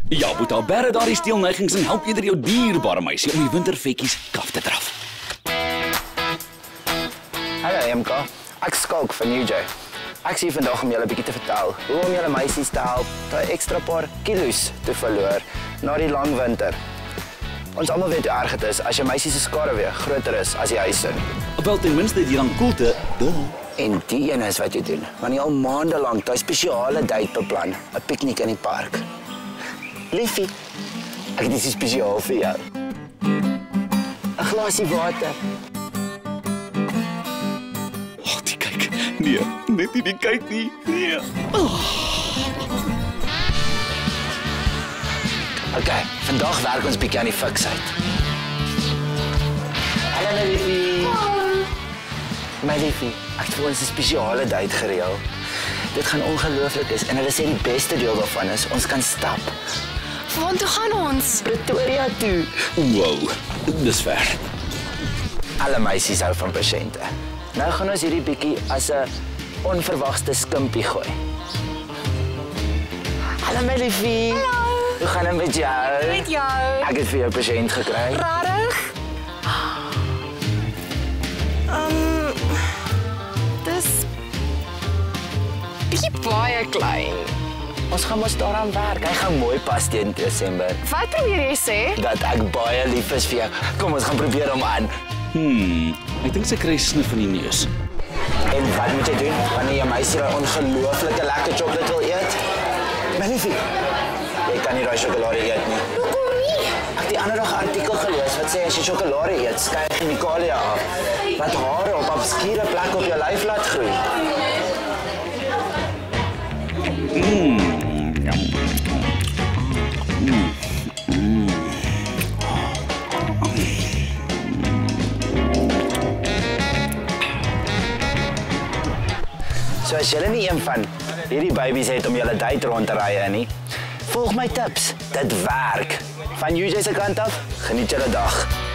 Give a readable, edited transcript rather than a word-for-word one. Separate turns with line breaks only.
Ja, Boeta, bere daardie steelneigings en help eerder jou dierbare meisie om die wintervetjies kaf te draf.
Hallo MK, ek Skalk van UJ. Ek sien vandag om julle 'n bietjie te vertel hoe om julle meisies te help daai ekstra paar kilos te verloor na die lang winter. Ons almal weet hoe erg dit is as jou meisie se skaduwee groter is as die huis in.
Wel, ten minste die dan koelte,
En die een is wat jy doen, wanneer jy al maande lank daai spesiale date beplan, 'n piknik in die park. Liefie, ek het iets spesiaal vir jou. 'n glasie water.
Oh, die kyk. Nee, net nie die kyk nie. Nee.
Okay, vandag werk ons bietjie aan die fiksheid. Hallo my liefie. My liefie, ek het vir ons 'n spesiale date gereël. Dit gaan ongelooflik is en hulle sê die beste deel daarvan is ons kan stap.
Waartoe gaan ons?
Pretoria toe.
Wow, dis ver.
Alle meisies hou van pasiënte. Nou gaan ons hierdie bietjie as 'n onverwagte skimpie gooi. Hallo my liefie.
Hallo.
Hoe gaan dit met jou?
Met jou.
Ek het vir jou 'n pasiënt gekry.
Rarig? Dis bietjie baie klein.
Ons gaan mos daaraan werk. Hy gaan mooi pas teen Desember.
Wat probeer jy sê?
Dat ek baie lief is vir jou. Kom ons gaan probeer hom aan.
Ek dink sy kry snif in die neus.
En wat moet jy doen wanneer jy meisie 'n ongelooflike lekker sjokolade wil eet? My liefie, jy kan nie daai sjokolade eet nie.
Hoekom nie?
Ek het die ander dag 'n artikel gelees wat sê as jy sjokolade eet, skei chemikalie af wat hare op obskure plekke op jou lyf laat groei. So as julle nie een van hierdie babies het om julle date rond te ry nie, volg my tips. Dit werk. Van UJ se kant af, geniet julle dag.